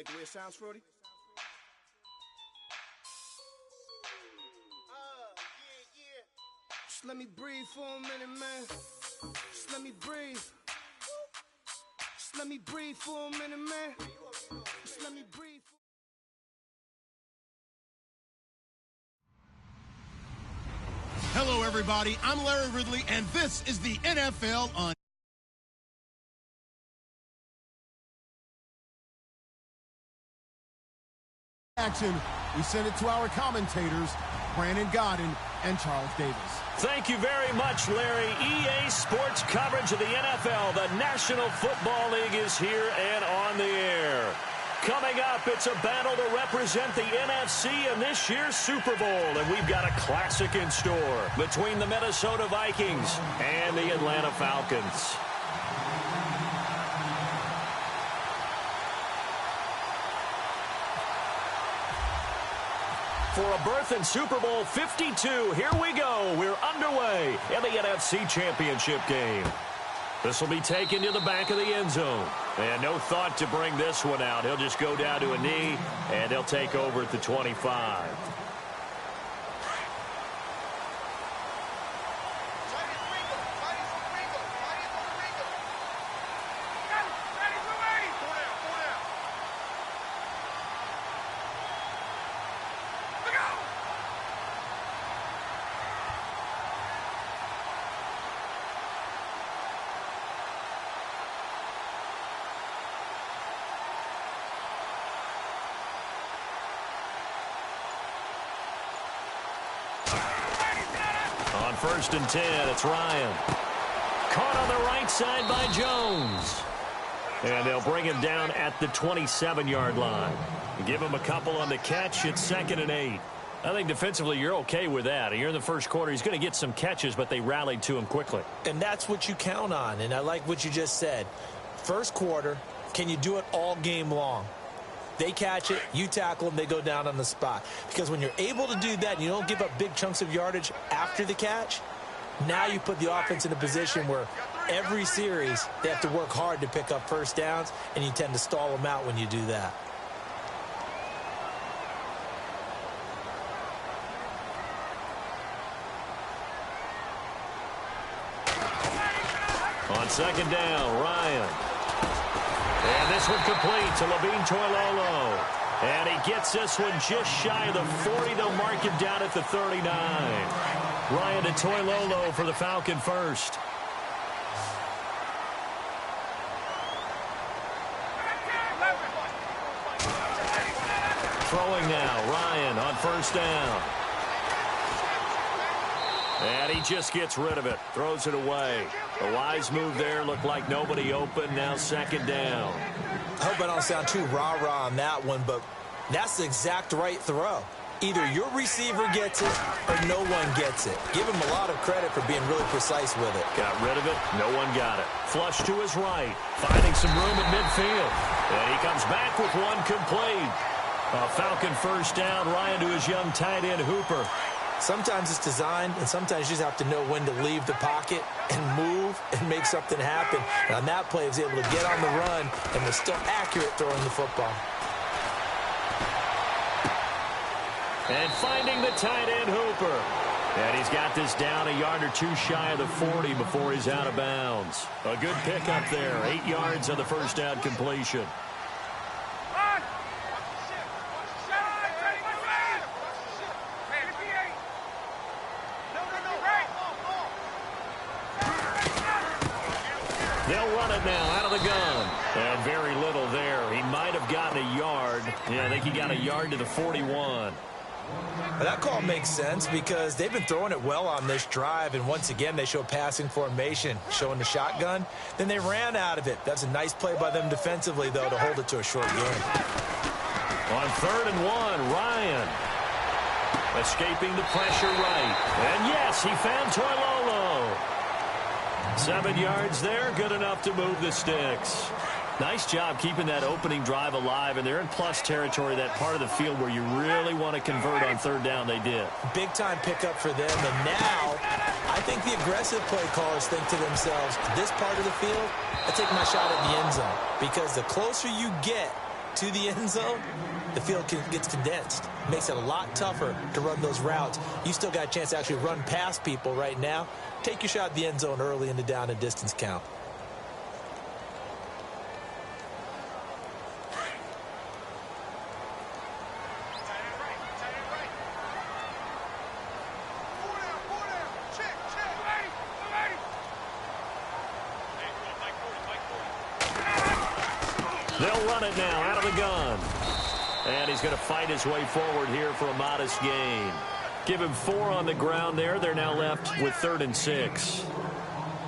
like the way it sounds, Frody? Just let me breathe for a minute, man. Just let me breathe. Just let me breathe for a minute, man. Just let me breathe. Hello, everybody. I'm Larry Ridley, and this is the NFL on action. We send it to our commentators, Brandon Godden and Charles Davis. Thank you very much, Larry. EA Sports coverage of the NFL. The National Football League is here and on the air. Coming up, it's a battle to represent the NFC in this year's Super Bowl. And we've got a classic in store between the Minnesota Vikings and the Atlanta Falcons. For a berth in Super Bowl 52, here we go. We're underway in the NFC Championship game. This will be taken to the back of the end zone. And no thought to bring this one out. He'll just go down to a knee, and he'll take over at the 25. On 1st and 10, it's Ryan. Caught on the right side by Jones. And they'll bring him down at the 27-yard line. Give him a couple on the catch. It's 2nd and 8. I think defensively you're okay with that. You're in the first quarter. He's going to get some catches, but they rallied to him quickly. And that's what you count on. And I like what you just said. First quarter, can you do it all game long? They catch it, you tackle them, they go down on the spot. Because when you're able to do that and you don't give up big chunks of yardage after the catch, now you put the offense in a position where every series they have to work hard to pick up first downs, and you tend to stall them out when you do that. On 2nd down, Ryan. And this one complete to Levine Toilolo. And he gets this one just shy of the 40. They'll mark him down at the 39. Ryan to Toilolo for the Falcon first. Throwing now, Ryan on 1st down. And he just gets rid of it. Throws it away. A wise move there. Looked like nobody open. Now 2nd down. I hope I don't sound too rah-rah on that one, but that's the exact right throw. Either your receiver gets it or no one gets it. Give him a lot of credit for being really precise with it. Got rid of it. No one got it. Flush to his right. Finding some room at midfield. And he comes back with one complete. A Falcon 1st down. Ryan to his young tight end, Hooper. Sometimes it's designed, and sometimes you just have to know when to leave the pocket and move and make something happen. And on that play, he was able to get on the run and was still accurate throwing the football. And finding the tight end, Hooper. And he's got this down a yard or two shy of the 40 before he's out of bounds. A good pickup there. 8 yards on the 1st down completion. They'll run it now out of the gun. And very little there. He might have gotten a yard. Yeah, I think he got a yard to the 41. Well, that call makes sense because they've been throwing it well on this drive, and once again they show passing formation, showing the shotgun. Then they ran out of it. That's a nice play by them defensively, though, to hold it to a short game. On 3rd and 1, Ryan. Escaping the pressure right. And yes, he found Toilolo. 7 yards there, good enough to move the sticks. Nice job keeping that opening drive alive, and they're in plus territory, that part of the field where you really want to convert on 3rd down. They did. Big-time pickup for them, and now I think the aggressive play callers think to themselves, this part of the field, I take my shot at the end zone, because the closer you get, to the end zone, the field gets condensed. Makes it a lot tougher to run those routes. You still got a chance to actually run past people right now. Take your shot at the end zone early in the down and distance count. They'll run it now out of the gun. And he's going to fight his way forward here for a modest gain. Give him 4 on the ground there. They're now left with 3rd and 6.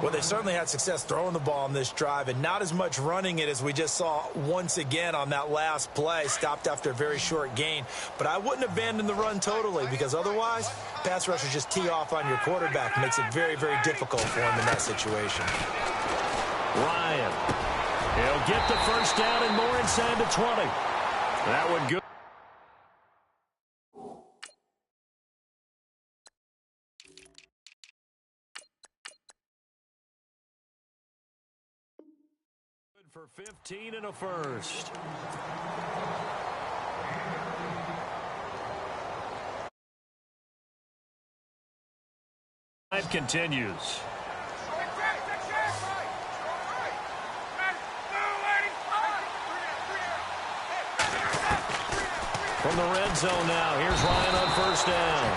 Well, they certainly had success throwing the ball on this drive, and not as much running it as we just saw once again on that last play. Stopped after a very short gain. But I wouldn't abandon the run totally, because otherwise, pass rushers just tee off on your quarterback. Makes it very, very difficult for him in that situation. Ryan. He'll get the first down and more inside the 20. That would go. Good for 15 and a first. Drive continues. From the red zone now, here's Ryan on first down.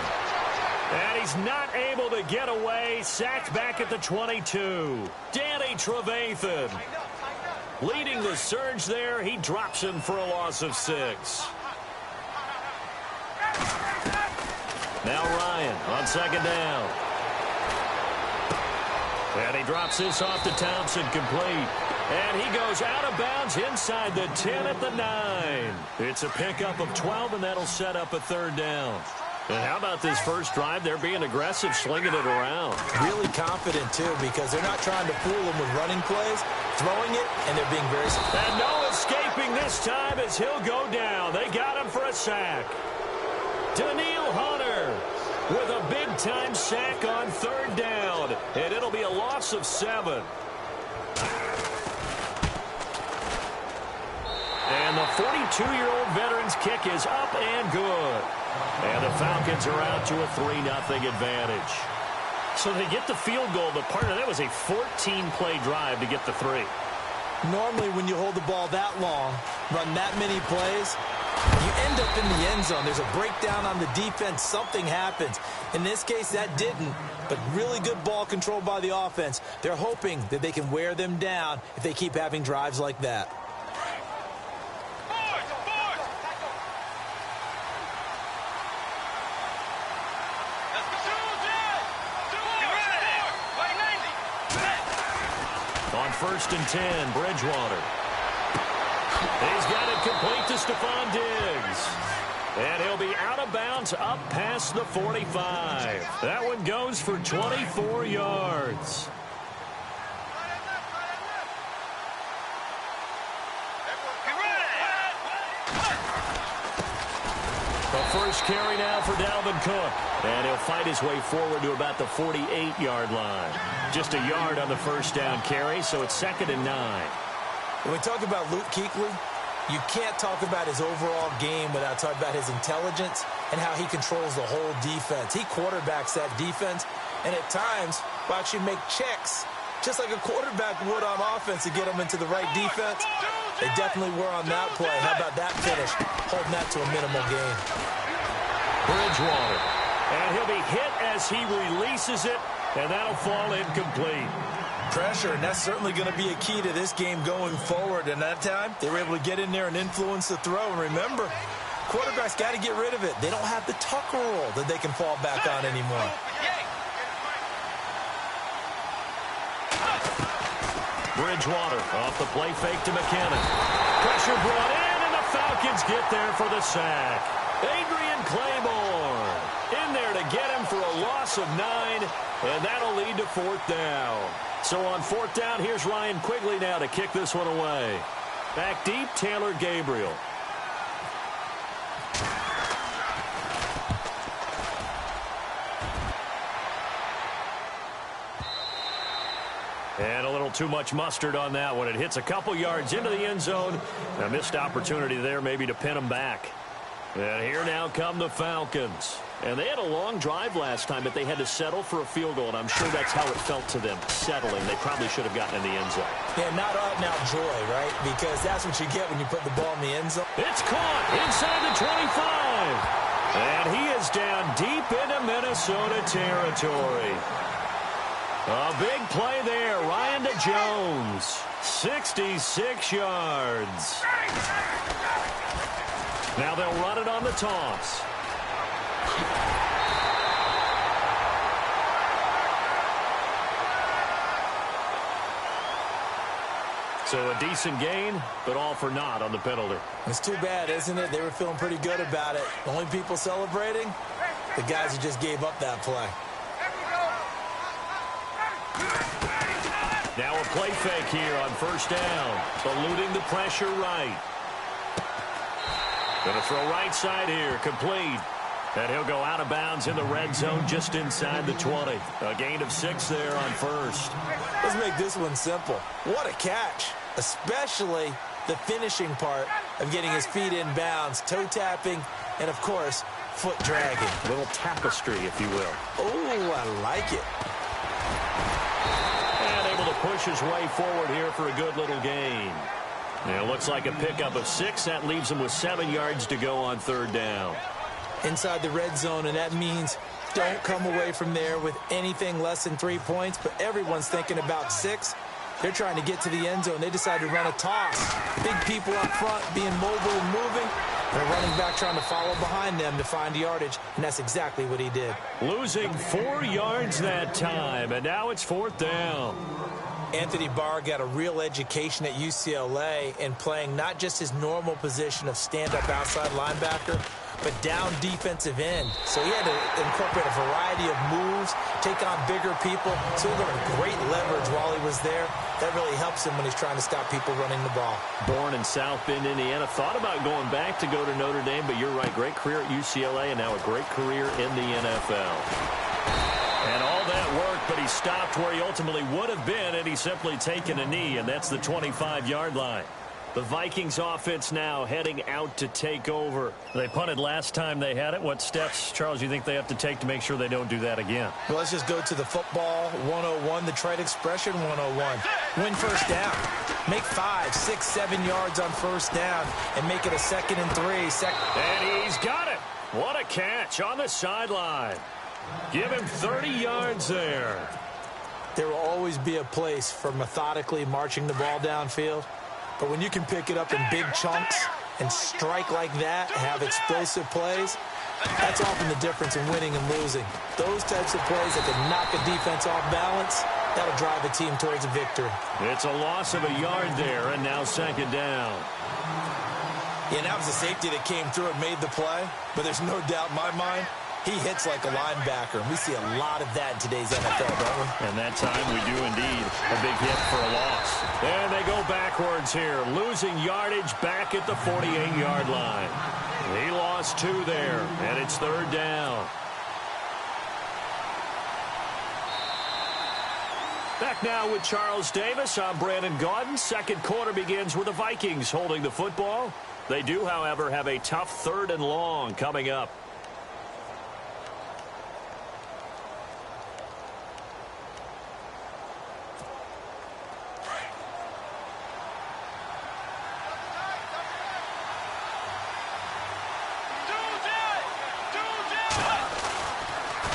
And he's not able to get away. Sacked back at the 22. Danny Trevathan leading the surge there. He drops him for a loss of 6. Now Ryan on second down. And he drops this off to Thompson, complete. And he goes out of bounds inside the 10 at the 9. It's a pickup of 12, and that'll set up a 3rd down. And how about this first drive? They're being aggressive, slinging it around. Really confident, too, because they're not trying to fool him with running plays, throwing it, and they're being very... And no escaping this time as he'll go down. They got him for a sack. Daniil Hunter with a big-time sack on 3rd down. And it'll be a loss of 7. And the 42-year-old veteran's kick is up and good. And the Falcons are out to a 3-0 advantage. So they get the field goal, but partner, that was a 14-play drive to get the 3. Normally, when you hold the ball that long, run that many plays, you end up in the end zone. There's a breakdown on the defense. Something happens. In this case, that didn't. But really good ball control by the offense. They're hoping that they can wear them down if they keep having drives like that. On 1st and 10, Bridgewater. He's got it complete to Stephon Diggs. And he'll be out of bounds up past the 45. That one goes for 24 yards. The first carry now for Dalvin Cook. And he'll fight his way forward to about the 48-yard line. Just a yard on the first down carry, so it's 2nd and 9. When we talk about Luke Kuechly, you can't talk about his overall game without talking about his intelligence and how he controls the whole defense. He quarterbacks that defense, and at times will actually make checks, just like a quarterback would on offense to get them into the right defense. They definitely were on that play. How about that finish, holding that to a minimal gain. Bridgewater, and he'll be hit as he releases it, and that'll fall incomplete. Pressure, and that's certainly going to be a key to this game going forward. And that time, they were able to get in there and influence the throw. And remember, quarterbacks got to get rid of it. They don't have the Tucker rule that they can fall back on anymore. Bridgewater off the play fake to McKinnon. Pressure brought in, and the Falcons get there for the sack. Adrian Claiborne in there to get him for a loss of 9, and that'll lead to 4th down. So on 4th down, here's Ryan Quigley now to kick this one away. Back deep, Taylor Gabriel. And a little too much mustard on that one. It hits a couple yards into the end zone. A missed opportunity there maybe to pin them back. And here now come the Falcons. And they had a long drive last time, but they had to settle for a field goal, and I'm sure that's how it felt to them, settling. They probably should have gotten in the end zone. Yeah, not out-and-out joy, right? Because that's what you get when you put the ball in the end zone. It's caught inside the 25. And he is down deep into Minnesota territory. A big play there. Ryan to Jones. 66 yards. Now they'll run it on the toss. So a decent gain, but all for naught on the penalty. It's too bad, isn't it? They were feeling pretty good about it. The only people celebrating, the guys who just gave up that play. Now a play fake here on first down. Eluding the pressure right. Going to throw right side here, complete. And he'll go out of bounds in the red zone just inside the 20. A gain of 6 there on first. Let's make this one simple. What a catch, especially the finishing part of getting his feet in bounds, toe tapping, and, of course, foot dragging. A little tapestry, if you will. Oh, I like it. And able to push his way forward here for a good little gain. And it looks like a pickup of 6. That leaves him with 7 yards to go on third down. Inside the red zone, and that means don't come away from there with anything less than 3 points, but everyone's thinking about 6. They're trying to get to the end zone. They decide to run a toss. Big people up front being mobile and moving, and a running back trying to follow behind them to find yardage, and that's exactly what he did. Losing 4 yards that time, and now it's fourth down. Anthony Barr got a real education at UCLA in playing not just his normal position of stand-up outside linebacker, but down defensive end. So he had to incorporate a variety of moves, take on bigger people. So he learned great leverage while he was there. That really helps him when he's trying to stop people running the ball. Born in South Bend, Indiana. Thought about going back to go to Notre Dame, but you're right. Great career at UCLA and now a great career in the NFL. And all that work, but he stopped where he ultimately would have been had he simply taken a knee, and that's the 25-yard line. The Vikings offense now heading out to take over. They punted last time they had it. What steps, Charles, you think they have to take to make sure they don't do that again? Well, let's just go to the football 101, the trade expression 101. Win first down. Make 5, 6, 7 yards on first down and make it a 2nd and 3. And he's got it. What a catch on the sideline. Give him 30 yards there. There will always be a place for methodically marching the ball downfield. But when you can pick it up in big chunks and strike like that, have explosive plays, that's often the difference in winning and losing. Those types of plays that can knock a defense off balance, that'll drive a team towards a victory. It's a loss of a yard there, and now 2nd down. Yeah, and that was a safety that came through and made the play, but there's no doubt in my mind, he hits like a linebacker. We see a lot of that in today's NFL, don't we? And that time we do indeed. A big hit for a loss. And they go backwards here, losing yardage back at the 48-yard line. He lost 2 there, and it's 3rd down. Back now with Charles Davis. I'm Brandon Gaudin. Second quarter begins with the Vikings holding the football. They do, however, have a tough 3rd and long coming up.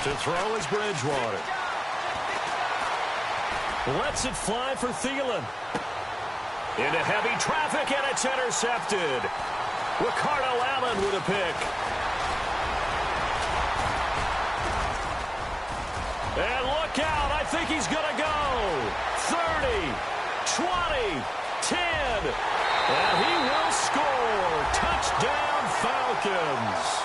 To throw is Bridgewater. Lets it fly for Thielen. Into heavy traffic, and it's intercepted. Ricardo Allen with a pick. And look out, I think he's going to go. 30, 20, 10. And he will score. Touchdown, Falcons.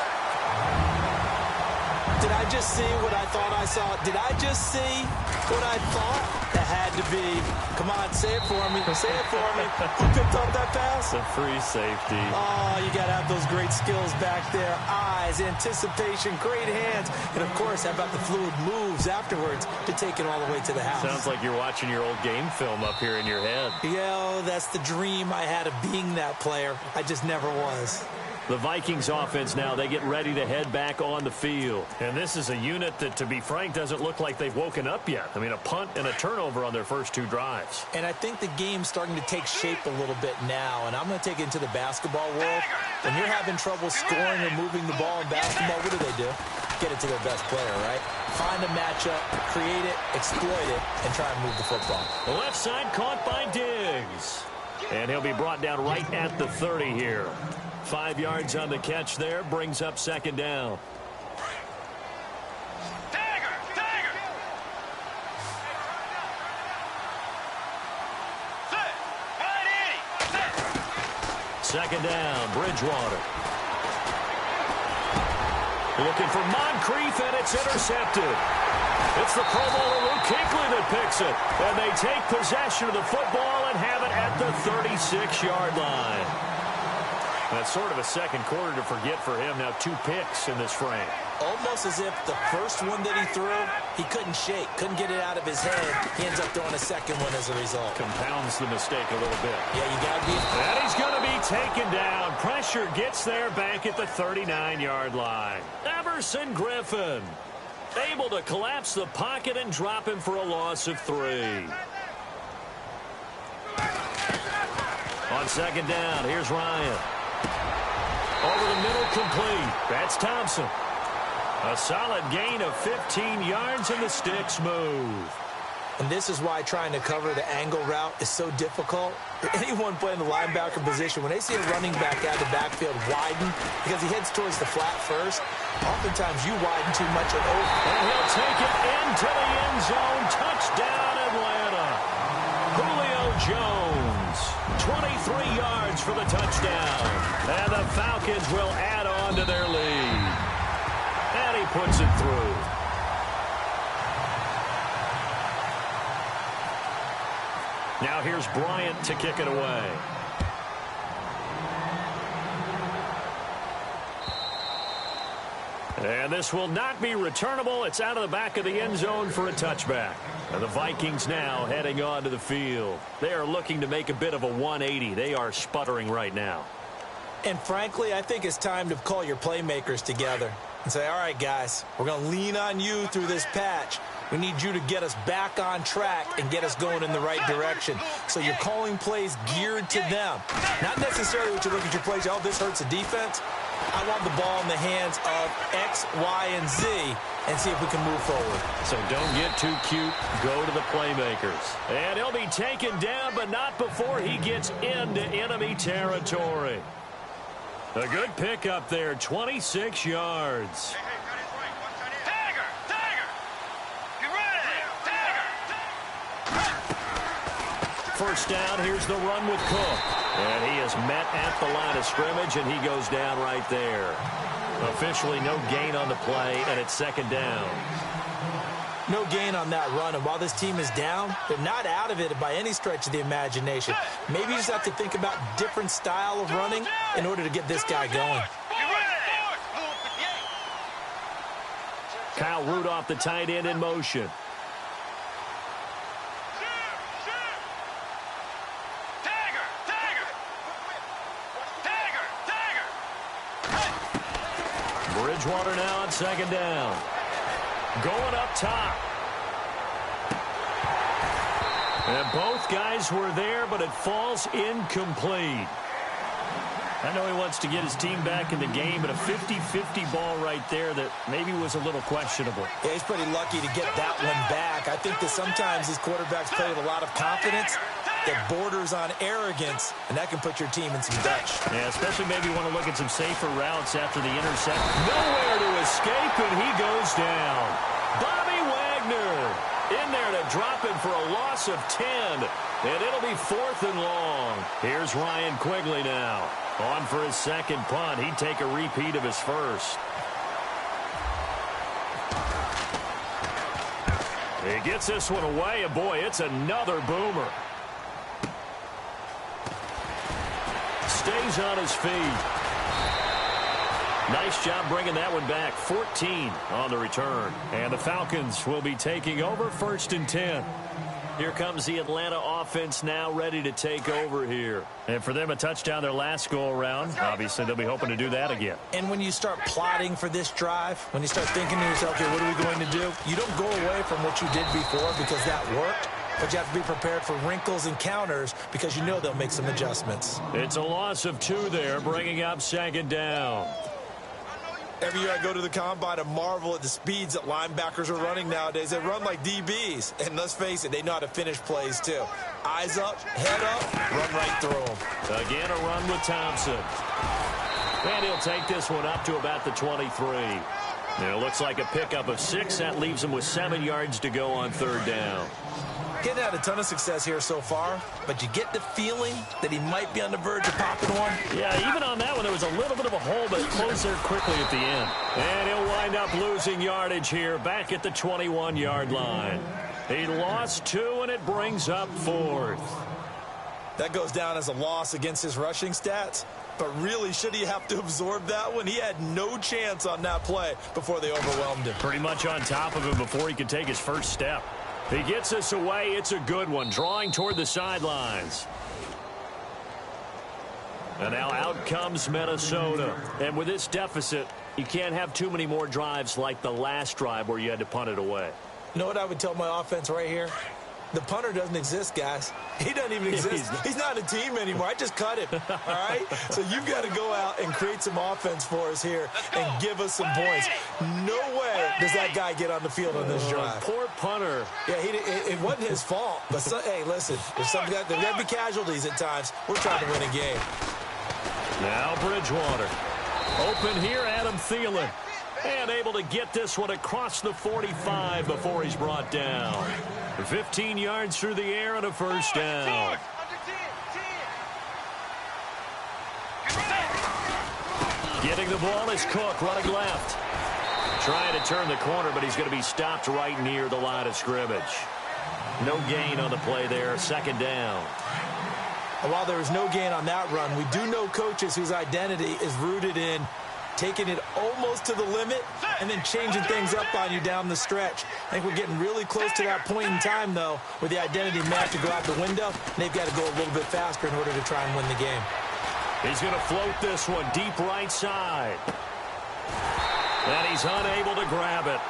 Did I I just see what I thought I saw? Did I just see what I thought? That had to be. Come on, say it for me. Say it for me. Who picked up that pass? A free safety. Oh, you got to have those great skills back there. Eyes, anticipation, great hands. And, of course, how about the fluid moves afterwards to take it all the way to the house? Sounds like you're watching your old game film up here in your head. Yeah, that's the dream I had of being that player. I just never was. The Vikings offense now, they get ready to head back on the field. And this is a unit that, to be frank, doesn't look like they've woken up yet. I mean, a punt and a turnover on their first 2 drives. And I think the game's starting to take shape a little bit now. And I'm going to take it into the basketball world. When you're having trouble scoring or moving the ball in basketball, what do? Get it to their best player, right? Find a matchup, create it, exploit it, and try and move the football. The left side caught by Diggs. And he'll be brought down right at the 30 here. 5 yards on the catch there, brings up second down. Second down, Bridgewater. Looking for Moncrief, and it's intercepted. It's the Pro Bowler Luke Kuechly that picks it. And they take possession of the football and have it at the 36-yard line. That's sort of a second quarter to forget for him. Now 2 picks in this frame. Almost as if the first one that he threw, he couldn't shake, couldn't get it out of his head. He ends up throwing a second one as a result. Compounds the mistake a little bit. Yeah, you got to be. And he's going to be taken down. Pressure gets there back at the 39-yard line. Everson Griffin able to collapse the pocket and drop him for a loss of 3. On second down, here's Ryan. Over the middle, complete. That's Thompson. A solid gain of 15 yards, and the sticks move. And this is why trying to cover the angle route is so difficult. Anyone playing the linebacker position, when they see a running back out of the backfield widen because he heads towards the flat first, oftentimes you widen too much and over. And he'll take it into the end zone. Touchdown, Atlanta. Julio Jones, 23 yards for the touchdown. And the Falcons will add on to their lead. And he puts it through. Now here's Bryant to kick it away. And this will not be returnable. It's out of the back of the end zone for a touchback. And the Vikings now heading onto the field. They are looking to make a bit of a 180. They are sputtering right now. And frankly, I think it's time to call your playmakers together and say, all right, guys, we're going to lean on you through this patch. We need you to get us back on track and get us going in the right direction. So you're calling plays geared to them. Not necessarily what you look at your plays, oh, this hurts the defense. I want the ball in the hands of X, Y, and Z and see if we can move forward. So don't get too cute. Go to the playmakers. And he'll be taken down, but not before he gets into enemy territory. A good pickup there, 26 yards. First down, here's the run with Cook. And he is met at the line of scrimmage, and he goes down right there. Officially no gain on the play, and it's second down. No gain on that run, and while this team is down, they're not out of it by any stretch of the imagination. Maybe you just have to think about different style of running in order to get this guy going. Kyle Rudolph, the tight end, in motion. Bridgewater now on second down. Going up top. And both guys were there, but it falls incomplete. I know he wants to get his team back in the game, but a 50-50 ball right there that maybe was a little questionable. Yeah, he's pretty lucky to get that one back. I think that sometimes these quarterbacks play with a lot of confidence that borders on arrogance, and that can put your team in some Dutch. Yeah, especially maybe want to look at some safer routes after the intercept. Nowhere to escape, and he goes down. Bobby Wagner in there to drop him for a loss of 10, and it'll be 4th and long. Here's Ryan Quigley now. On for his second punt. He'd take a repeat of his first. He gets this one away, and boy, it's another boomer. Stays on his feet. Nice job bringing that one back. 14 on the return. And the Falcons will be taking over 1st and 10. Here comes the Atlanta offense now ready to take over here. And for them, a touchdown their last go-around. Obviously, they'll be hoping to do that again. And when you start plotting for this drive, when you start thinking to yourself, okay, what are we going to do? You don't go away from what you did before because that worked. But you have to be prepared for wrinkles and counters because you know they'll make some adjustments. It's a loss of 2 there, bringing up 2nd down. Every year I go to the combine and marvel at the speeds that linebackers are running nowadays. They run like DBs. And let's face it, they know how to finish plays too. Eyes up, head up, run right through them. Again, a run with Thompson. And he'll take this one up to about the 23. And it looks like a pickup of 6. That leaves him with 7 yards to go on 3rd down. Getting had a ton of success here so far, but you get the feeling that he might be on the verge of popping one. Yeah, even on that one, there was a little bit of a hole, but closed there quickly at the end. And he'll wind up losing yardage here, back at the 21-yard line. He lost 2, and it brings up 4th. That goes down as a loss against his rushing stats. But really, should he have to absorb that one? He had no chance on that play before they overwhelmed him. Pretty much on top of him before he could take his first step. He gets this away. It's a good one, drawing toward the sidelines. And now out comes Minnesota. And with this deficit, you can't have too many more drives like the last drive where you had to punt it away. You know what I would tell my offense right here? The punter doesn't exist, guys. He doesn't even exist. He's not a team anymore. I just cut him, all right? So you've got to go out and create some offense for us here and give us some points. No way does that guy get on the field on this drive. Poor punter. Yeah, it wasn't his fault. But, hey, listen, there's got to be casualties at times. We're trying to win a game. Now Bridgewater. Open here, Adam Thielen. And able to get this one across the 45 before he's brought down. 15 yards through the air and a 1st down. Getting the ball is Cook, running left. Trying to turn the corner, but he's going to be stopped right near the line of scrimmage. No gain on the play there, 2nd down. And while there was no gain on that run, we do know coaches whose identity is rooted in taking it almost to the limit and then changing things up on you down the stretch. I think we're getting really close to that point in time, though, where the identity may have to go out the window, and they've got to go a little bit faster in order to try and win the game. He's going to float this one deep right side. And he's unable to grab it.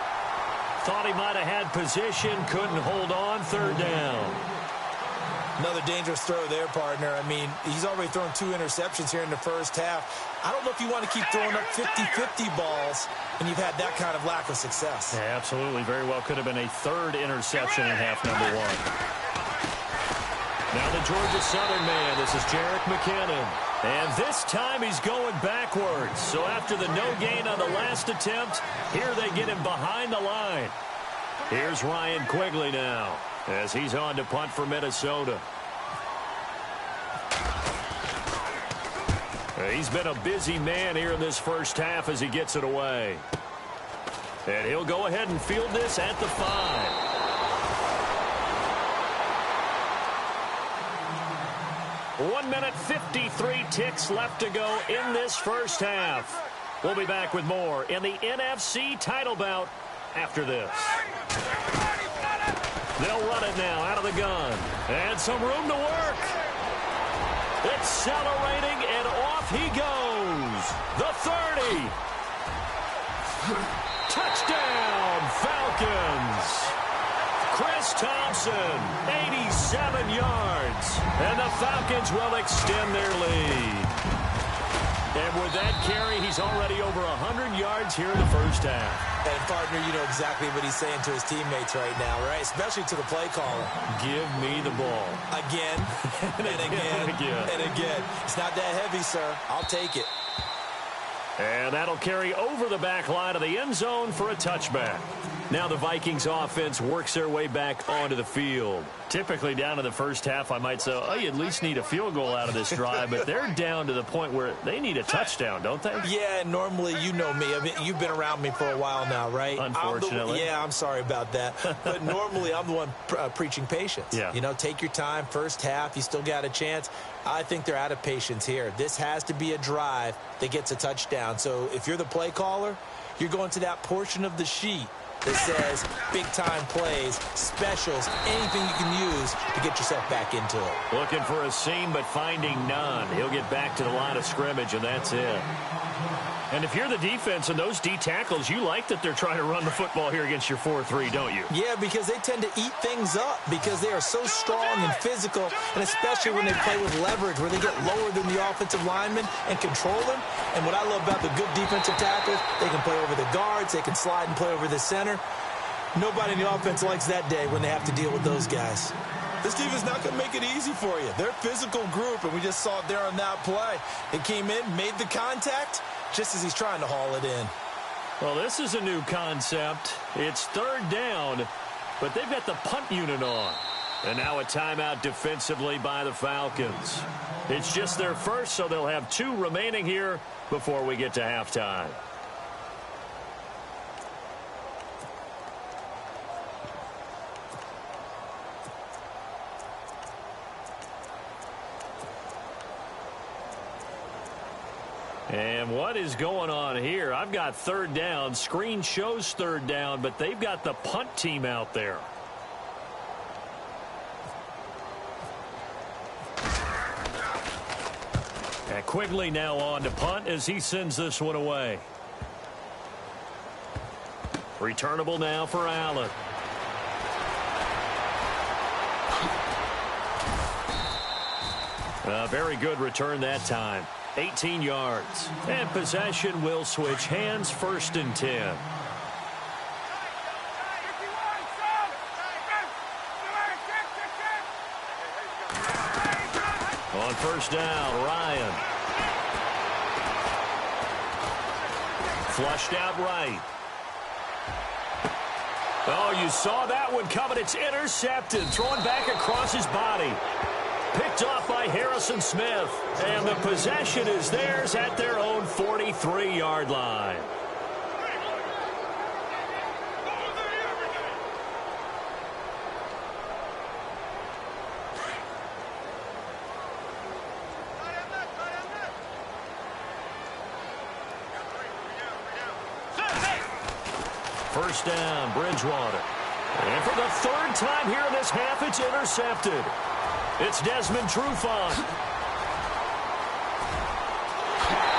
Thought he might have had position, couldn't hold on, 3rd down. Another dangerous throw there, partner. I mean, he's already thrown 2 interceptions here in the first half. I don't know if you want to keep throwing up 50-50 balls when you've had that kind of lack of success. Yeah, absolutely. Very well could have been a 3rd interception in half number 1. Now the Georgia Southern man. This is Jerick McKinnon. And this time he's going backwards. So after the no gain on the last attempt, here they get him behind the line. Here's Ryan Quigley now, as he's on to punt for Minnesota. He's been a busy man here in this first half as he gets it away. And he'll go ahead and field this at the 5. One minute, 53 ticks left to go in this first half. We'll be back with more in the NFC title bout after this. They'll run it now out of the gun. And some room to work. Accelerating, and off he goes. The 30. Touchdown, Falcons. Chris Thompson, 87 yards. And the Falcons will extend their lead. And with that carry, he's already over 100 yards here in the first half. And, partner, you know exactly what he's saying to his teammates right now, right? Especially to the play caller. Give me the ball. Again, and again, and again. It's not that heavy, sir. I'll take it. And that'll carry over the back line of the end zone for a touchback. Now the Vikings offense works their way back onto the field. Typically down in the first half, I might say, oh, you at least need a field goal out of this drive, but they're down to the point where they need a touchdown, don't they? Yeah, normally, you know me. I mean, you've been around me for a while now, right? Unfortunately. I'm sorry about that. But normally, I'm the one preaching patience. Yeah. You know, take your time. First half, you still got a chance. I think they're out of patience here. This has to be a drive that gets a touchdown. So if you're the play caller, you're going to that portion of the sheet that says big-time plays, specials, anything you can use to get yourself back into it. Looking for a seam, but finding none. He'll get back to the line of scrimmage, and that's it. And if you're the defense and those D tackles, you like that they're trying to run the football here against your 4-3, don't you? Yeah, because they tend to eat things up because they are so strong and physical, and especially when they play with leverage where they get lower than the offensive linemen and control them. And what I love about the good defensive tackles, they can play over the guards, they can slide and play over the center. Nobody in the offense likes that day when they have to deal with those guys. This defense is not going to make it easy for you. They're a physical group, and we just saw it there on that play. They came in, made the contact, just as he's trying to haul it in. Well, this is a new concept. It's third down, but they've got the punt unit on. And now a timeout defensively by the Falcons. It's just their first, so they'll have 2 remaining here before we get to halftime. And what is going on here? I've got third down. Screen shows third down, but they've got the punt team out there. And Quigley now on to punt as he sends this one away. Returnable now for Allen. A very good return that time. 18 yards. And possession will switch hands, 1st and 10. On first down, Ryan. Flushed out right. Oh, you saw that one coming. It's intercepted. Thrown back across his body. Picked off by Harrison Smith. And the possession is theirs at their own 43-yard line. First down, Bridgewater. And for the 3rd time here in this half, it's intercepted. It's Desmond Trufant.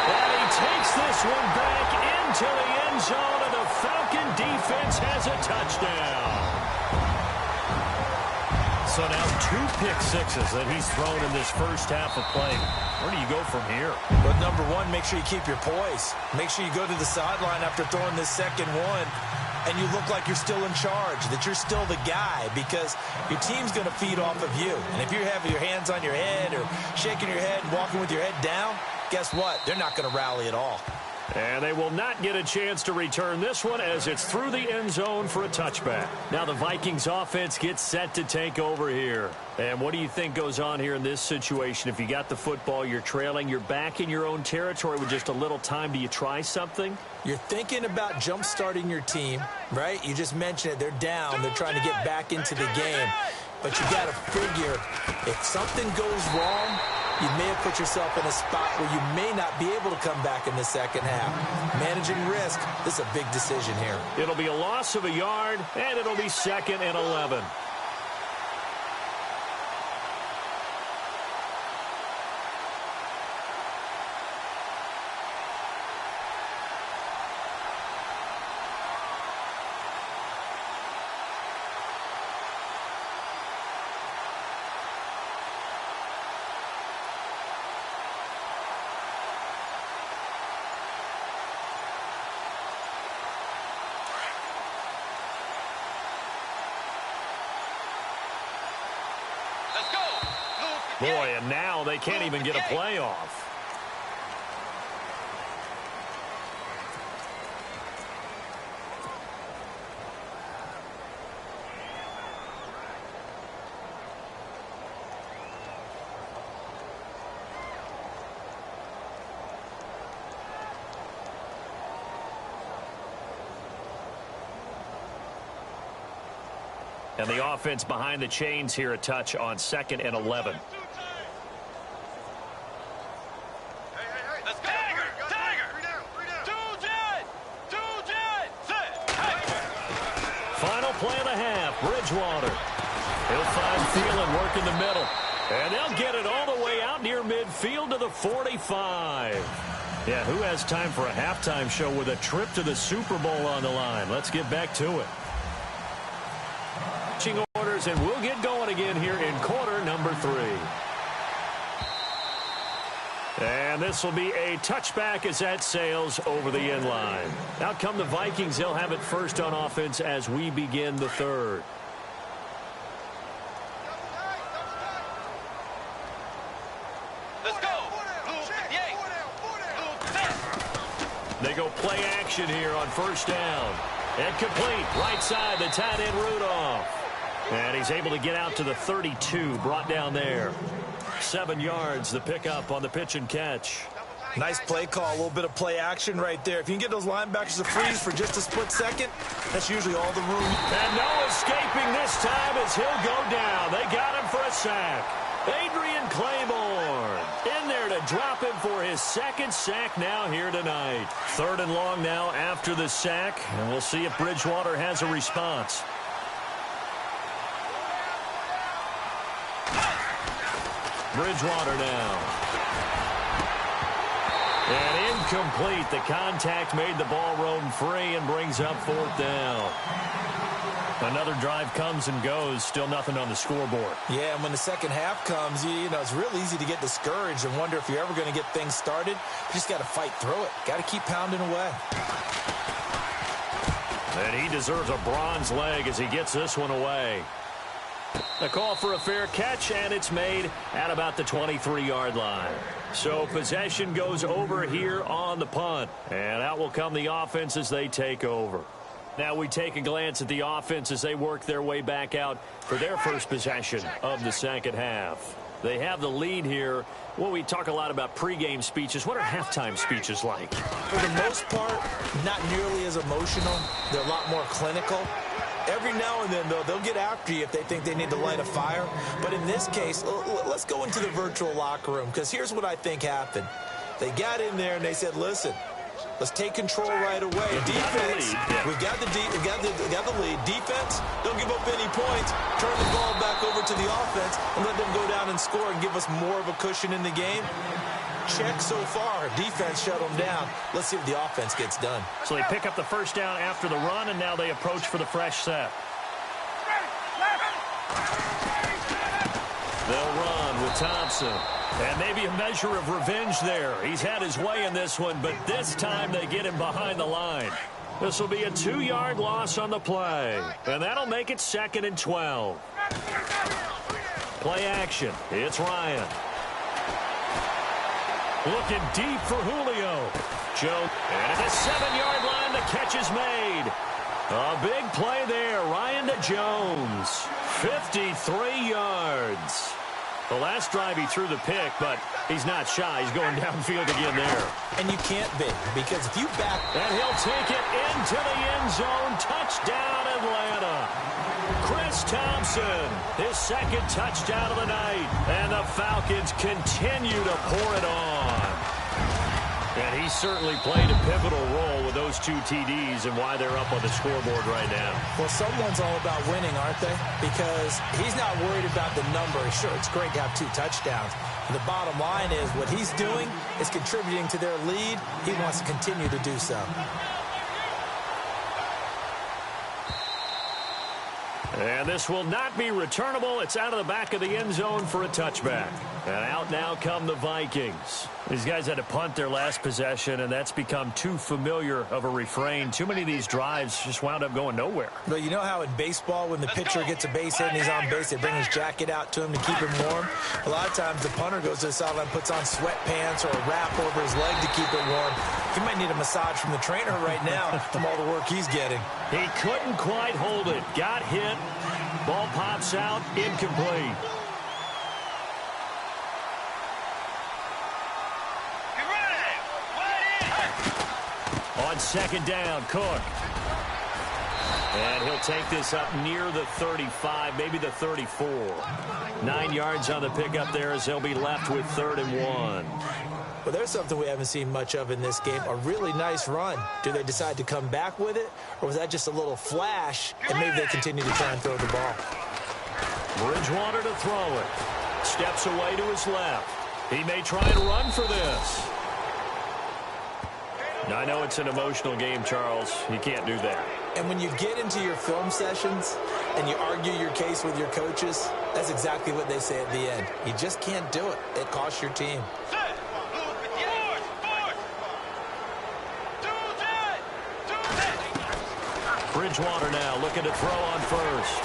And he takes this one back into the end zone, and the Falcon defense has a touchdown. So now 2 pick sixes that he's thrown in this first half of play. Where do you go from here? But number one, make sure you keep your poise. Make sure you go to the sideline after throwing this second one, and you look like you're still in charge, that you're still the guy, because your team's going to feed off of you. And if you're having your hands on your head or shaking your head and walking with your head down, guess what? They're not going to rally at all. And they will not get a chance to return this one as it's through the end zone for a touchback. Now the Vikings offense gets set to take over here. And what do you think goes on here in this situation? If you got the football, you're trailing, you're back in your own territory with just a little time. Do you try something? You're thinking about jump-starting your team, right? You just mentioned it. They're down. They're trying to get back into the game. But you got to figure, if something goes wrong, you may have put yourself in a spot where you may not be able to come back in the second half. Managing risk, this is a big decision here. It'll be a loss of a yard, and it'll be 2nd and 11. Boy, and now they can't even get a play off. And the offense behind the chains here, a touch on 2nd and 11. Let's go. Tiger. Final play of the half, Bridgewater. He'll find Thielen work in the middle. And they'll get it all the way out near midfield to the 45. Yeah, who has time for a halftime show with a trip to the Super Bowl on the line? Let's get back to it. Orders, and we'll get going again here in quarter number 3. And this will be a touchback as that sails over the end line. Out come the Vikings. They'll have it first on offense as we begin the 3rd. Let's go. They go play action here on first down. And complete. Right side, the tight end Rudolph. And he's able to get out to the 32, brought down there. 7 yards, the pickup on the pitch and catch. Nice play call, a little bit of play action right there. If you can get those linebackers to freeze for just a split second, that's usually all the room. And no escaping this time as he'll go down. They got him for a sack. Adrian Claiborne in there to drop him for his 2nd sack now here tonight. 3rd and long now after the sack, and we'll see if Bridgewater has a response. Bridgewater now. And incomplete. The contact made the ball roam free and brings up 4th down. Another drive comes and goes. Still nothing on the scoreboard. Yeah, and when the second half comes, you know, it's real easy to get discouraged and wonder if you're ever going to get things started. You just got to fight through it. Got to keep pounding away. And he deserves a bronze leg as he gets this one away. A call for a fair catch, and it's made at about the 23-yard line. So possession goes over here on the punt. And out will come the offense as they take over. Now we take a glance at the offense as they work their way back out for their first possession of the second half. They have the lead here. Well, we talk a lot about pregame speeches. What are halftime speeches like? For the most part, not nearly as emotional. They're a lot more clinical. Every now and then, though, they'll get after you if they think they need to light a fire. But in this case, let's go into the virtual locker room, because here's what I think happened. They got in there and they said, listen, let's take control right away. Defense, we got the lead. Defense, don't give up any points. Turn the ball back over to the offense and let them go down and score and give us more of a cushion in the game. Check so far. Defense shut them down. Let's see if the offense gets done. So they pick up the first down after the run, and now they approach for the fresh set. They'll run with Thompson. And maybe a measure of revenge there. He's had his way in this one, but this time they get him behind the line. This will be a 2-yard loss on the play. And that'll make it 2nd and 12. Play action. It's Ryan. Looking deep for Julio. Joe. And at the 7-yard line, the catch is made. A big play there. Ryan to Jones. 53 yards. The last drive he threw the pick, but he's not shy. He's going downfield again there. And you can't be, because if you back... And he'll take it into the end zone. Touchdown, Atlanta. Chris Thompson, his 2nd touchdown of the night. And the Falcons continue to pour it on. And he certainly played a pivotal role with those 2 TDs and why they're up on the scoreboard right now. Well, someone's all about winning, aren't they? Because he's not worried about the number. Sure, it's great to have 2 touchdowns. But the bottom line is what he's doing is contributing to their lead. He wants to continue to do so. And this will not be returnable. It's out of the back of the end zone for a touchback. And out now come the Vikings. These guys had to punt their last possession, and that's become too familiar of a refrain. Too many of these drives just wound up going nowhere. But you know how in baseball, when the pitcher gets a base hit and he's on base, they bring his jacket out to him to keep him warm? A lot of times the punter goes to the sideline, puts on sweatpants or a wrap over his leg to keep it warm. He might need a massage from the trainer right now from all the work he's getting. He couldn't quite hold it. Got hit. Ball pops out. Incomplete. On 2nd down, Cook. And he'll take this up near the 35, maybe the 34. 9 yards on the pickup there as they'll be left with 3rd and 1. Well, there's something we haven't seen much of in this game, a really nice run. Do they decide to come back with it, or was that just a little flash, and maybe they continue to try and throw the ball? Bridgewater to throw it. Steps away to his left. He may try and run for this. Now, I know it's an emotional game, Charles. You can't do that. And when you get into your film sessions and you argue your case with your coaches, that's exactly what they say at the end. You just can't do it. It costs your team. Bridgewater now looking to throw on first.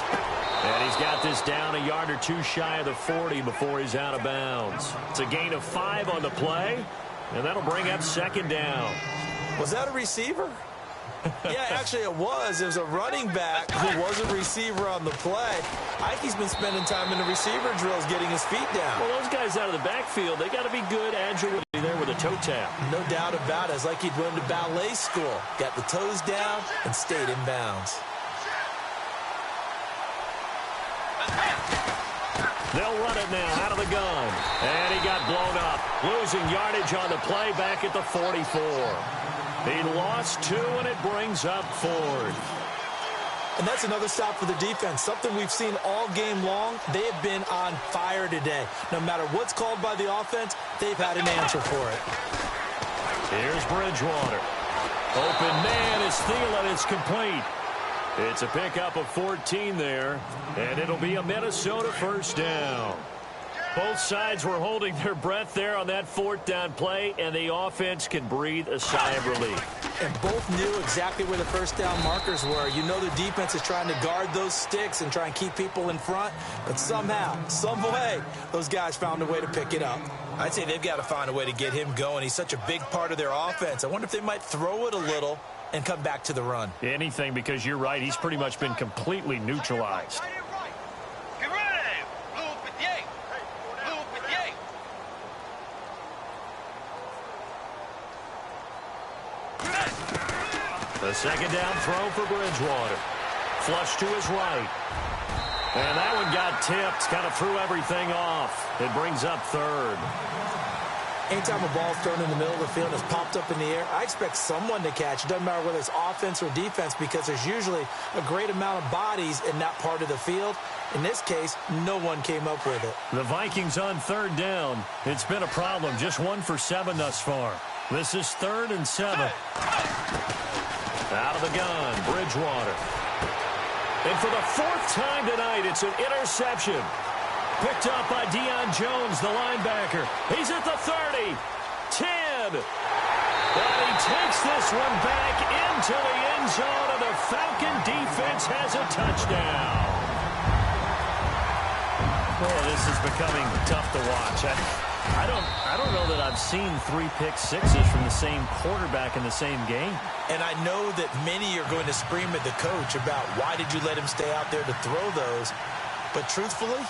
And he's got this down a yard or two shy of the 40 before he's out of bounds. It's a gain of 5 on the play, and that'll bring up 2nd down. Was that a receiver? Yeah, actually it was. It was a running back who was a receiver on the play. I think he's been spending time in the receiver drills getting his feet down. Well, those guys out of the backfield, they got to be good, agile there with a toe tap. No doubt about it. It's like he'd went to ballet school. Got the toes down and stayed in bounds. They'll run it now out of the gun. And he got blown up. Losing yardage on the play back at the 44. He lost 2, and it brings up 4th. And that's another stop for the defense. Something we've seen all game long. They have been on fire today. No matter what's called by the offense, they've had an answer for it. Here's Bridgewater. Open man is Thielen. It's complete. It's a pickup of 14 there, and it'll be a Minnesota 1st down. Both sides were holding their breath there on that 4th down play, and the offense can breathe a sigh of relief. And both knew exactly where the 1st down markers were. You know the defense is trying to guard those sticks and try and keep people in front, but somehow, some way, those guys found a way to pick it up. I'd say they've got to find a way to get him going. He's such a big part of their offense. I wonder if they might throw it a little and come back to the run. Anything, because you're right. He's pretty much been completely neutralized. The 2nd down throw for Bridgewater. Flush to his right. And that one got tipped. Kind of threw everything off. It brings up 3rd. Anytime a ball's thrown in the middle of the field and it's popped up in the air, I expect someone to catch. It doesn't matter whether it's offense or defense, because there's usually a great amount of bodies in that part of the field. In this case, no one came up with it. The Vikings on 3rd down. It's been a problem. Just 1 for 7 thus far. This is 3rd and 7. Out of the gun, Bridgewater. And for the 4th time tonight, it's an interception. Picked up by Deion Jones, the linebacker. He's at the 30, 10. But he takes this one back into the end zone, and the Falcon defense has a touchdown. Oh, this is becoming tough to watch. I don't know that I've seen 3 pick sixes from the same quarterback in the same game. And I know that many are going to scream at the coach about why did you let him stay out there to throw those. But truthfully,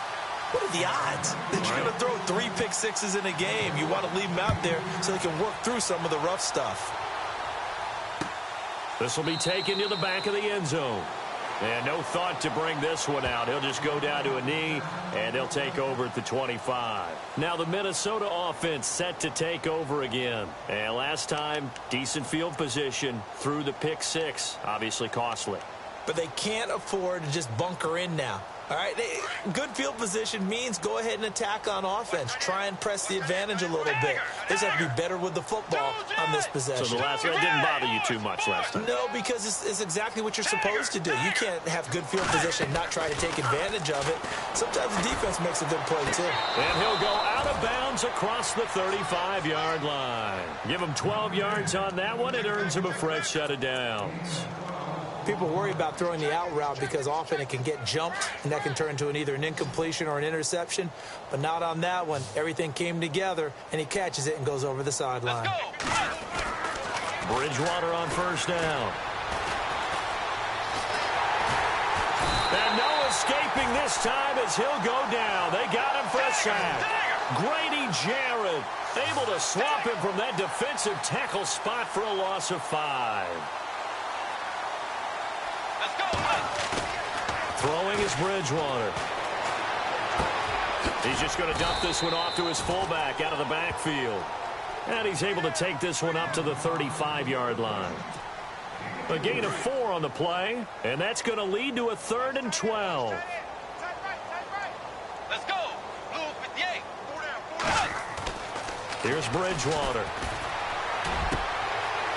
what are the odds that you're going to throw 3 pick sixes in a game? You want to leave them out there so they can work through some of the rough stuff. This will be taken to the back of the end zone. And no thought to bring this one out. He'll just go down to a knee, and they'll take over at the 25. Now the Minnesota offense set to take over again. And last time, decent field position through the pick 6. Obviously costly. But they can't afford to just bunker in now. All right, good field position means go ahead and attack on offense. Try and press the advantage a little bit. They just have to be better with the football on this possession. So the last one didn't bother you too much last time? No, because it's exactly what you're supposed to do. You can't have good field position and not try to take advantage of it. Sometimes the defense makes a good play, too. And he'll go out of bounds across the 35-yard line. Give him 12 yards on that one. It earns him a fresh set of downs. People worry about throwing the out route because often it can get jumped, and that can turn into either an incompletion or an interception. But not on that one. Everything came together, and he catches it and goes over the sideline. Bridgewater on 1st down. And no escaping this time as he'll go down. They got him for a sack. Grady Jarrett able to swap him from that defensive tackle spot for a loss of 5. Here's Bridgewater. He's just going to dump this one off to his fullback out of the backfield. And he's able to take this one up to the 35-yard line. A gain of 4 on the play, and that's going to lead to a 3rd and 12. Let's go. Blue 58. Here's Bridgewater.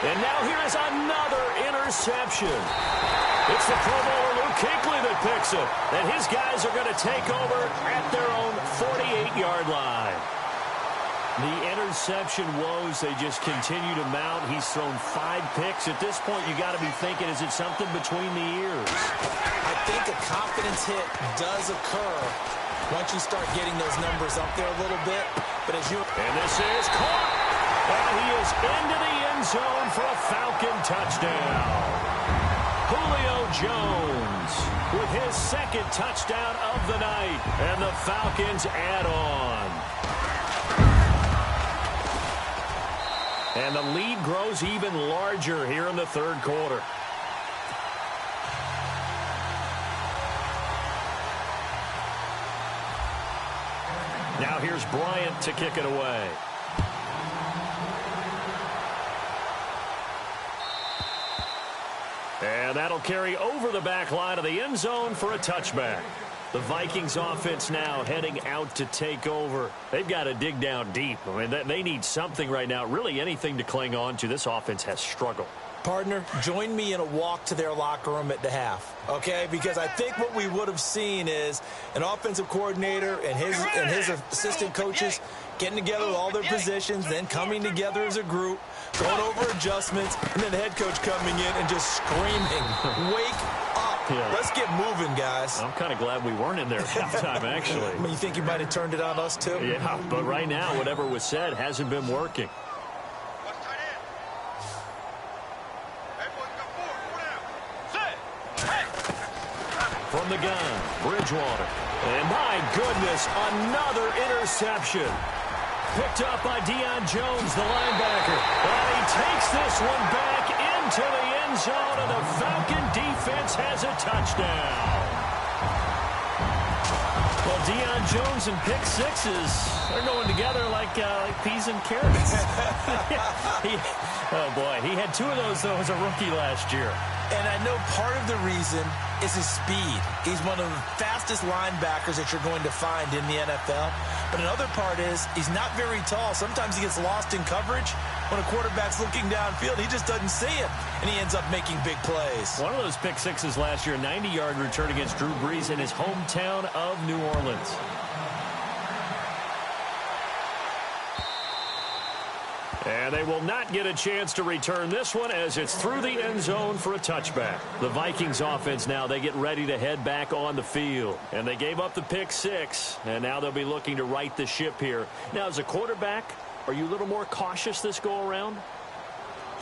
And now here is another interception. It's the Pro Bowler Luke Kuechly that picks it. And his guys are going to take over at their own 48-yard line. The interception woes, they just continue to mount. He's thrown 5 picks. At this point, you got to be thinking, is it something between the ears? I think a confidence hit does occur once you start getting those numbers up there a little bit. But as you... And this is caught. And he is into the end zone for a Falcon touchdown. Julio Jones with his 2nd touchdown of the night. And the Falcons add on. And the lead grows even larger here in the 3rd quarter. Now here's Bryant to kick it away. And that'll carry over the back line of the end zone for a touchback. The Vikings offense now heading out to take over. They've got to dig down deep. I mean, they need something right now, really anything to cling on to. This offense has struggled. Partner, join me in a walk to their locker room at the half, okay? Because I think what we would have seen is an offensive coordinator and his assistant coaches getting together with all their positions, then coming together as a group, going over adjustments, and then the head coach coming in and just screaming, wake up. Yeah. Let's get moving, guys. I'm kind of glad we weren't in there at halftime, actually. I mean, you think you might have turned it on us, too? Yeah, but right now, whatever was said hasn't been working. From the gun, Bridgewater. And my goodness, another interception. Picked up by Deion Jones, the linebacker. And he takes this one back into the end zone, and the Falcon defense has a touchdown. Well, Deion Jones and pick sixes, they're going together like peas and carrots. Oh, boy, he had 2 of those, though, as a rookie last year. And I know part of the reason is his speed. He's one of the fastest linebackers that you're going to find in the NFL. But another part is he's not very tall. Sometimes he gets lost in coverage. When a quarterback's looking downfield, he just doesn't see him, and he ends up making big plays. One of those pick sixes last year, 90-yard return against Drew Brees in his hometown of New Orleans. And they will not get a chance to return this one as it's through the end zone for a touchback. The Vikings offense now, they get ready to head back on the field. And they gave up the pick 6, and now they'll be looking to right the ship here. Now, as a quarterback, are you a little more cautious this go-around?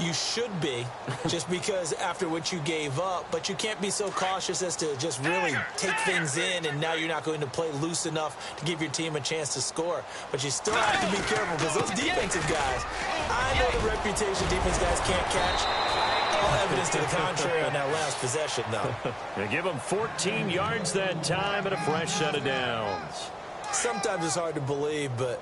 You should be, just because after what you gave up, but you can't be so cautious as to just really take things in, and now you're not going to play loose enough to give your team a chance to score. But you still have to be careful, because those defensive guys, I know the reputation defense guys can't catch. All evidence to the contrary on that last possession, though. They give them 14 yards that time and a fresh set of downs. Sometimes it's hard to believe, but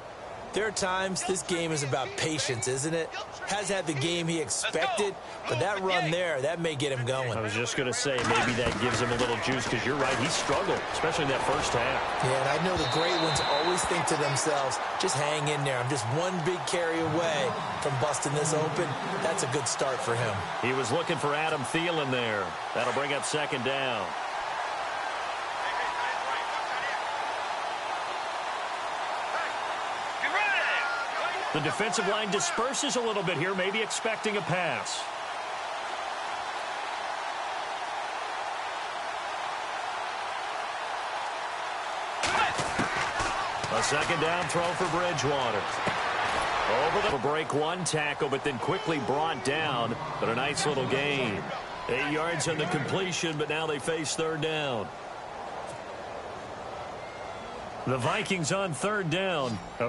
there are times this game is about patience, isn't it? Has had the game he expected, but that run there, that may get him going. I was just going to say, maybe that gives him a little juice, because you're right, he struggled, especially in that first half. Yeah, and I know the great ones always think to themselves, just hang in there. I'm just one big carry away from busting this open. That's a good start for him. He was looking for Adam Thielen there. That'll bring up 2nd down. The defensive line disperses a little bit here, maybe expecting a pass. A 2nd down throw for Bridgewater. Over the break 1 tackle, but then quickly brought down. But a nice little gain. 8 yards on the completion, but now they face 3rd down. The Vikings on 3rd down. A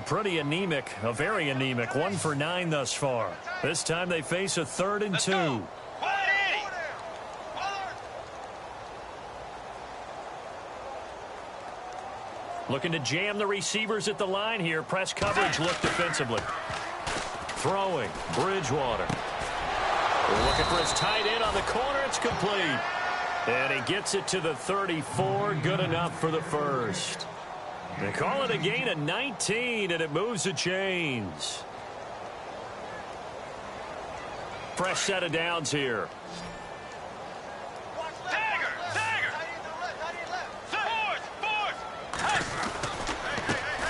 very anemic 1 for 9 thus far. This time they face a 3rd and 2. Looking to jam the receivers at the line here. Press coverage look defensively. Throwing. Bridgewater. Looking for his tight end on the corner. It's complete. And he gets it to the 34. Good enough for the first. They call it a gain of 19, and it moves the chains. Fresh set of downs here.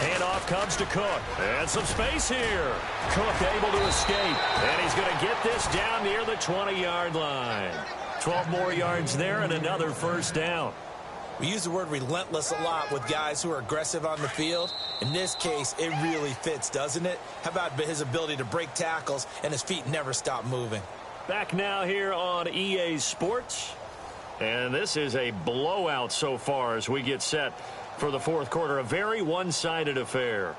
Handoff comes to Cook. And some space here. Cook able to escape. And he's going to get this down near the 20-yard line. 12 more yards there and another first down. We use the word relentless a lot with guys who are aggressive on the field. In this case, it really fits, doesn't it? How about his ability to break tackles and his feet never stop moving? Back now here on EA Sports. And this is a blowout so far as we get set for the fourth quarter. A very one-sided affair.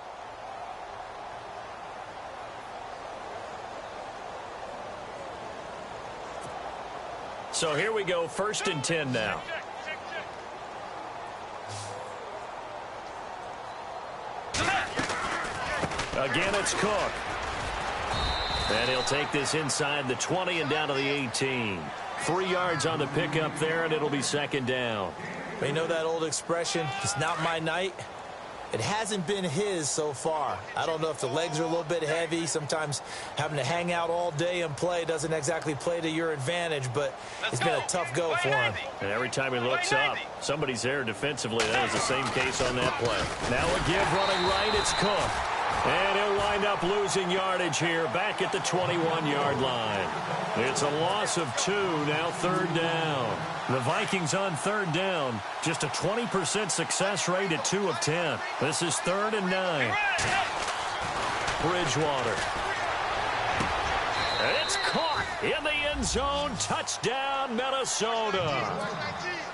So here we go, 1st and 10 now. Again, it's Cook. And he'll take this inside the 20 and down to the 18. 3 yards on the pickup there, and it'll be 2nd down. You know that old expression, it's not my night? It hasn't been his so far. I don't know if the legs are a little bit heavy. Sometimes having to hang out all day and play doesn't exactly play to your advantage, but it's been a tough go for him. And every time he looks up, somebody's there defensively. That was the same case on that play. Now a give running right, it's Cook. And he'll wind up losing yardage here back at the 21-yard line. It's a loss of 2, now 3rd down. The Vikings on 3rd down. Just a 20% success rate at 2 of 10. This is 3rd and 9. Bridgewater. And it's caught in the end zone. Touchdown, Minnesota.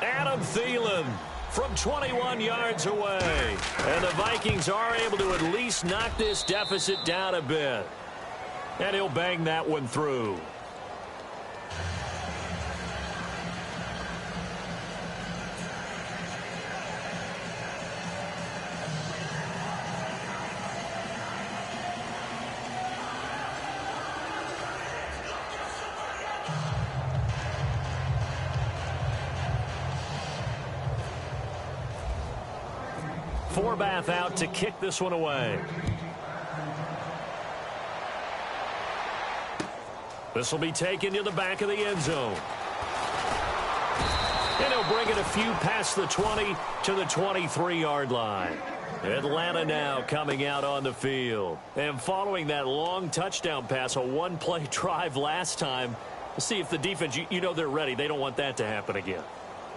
Adam Thielen from 21 yards away. And the Vikings are able to at least knock this deficit down a bit. And he'll bang that one through. Forbath out to kick this one away. This will be taken to the back of the end zone. And he'll bring it a few past the 20 to the 23-yard line. Atlanta now coming out on the field. And following that long touchdown pass, a one-play drive last time, we'll see if the defense, you know they're ready. They don't want that to happen again.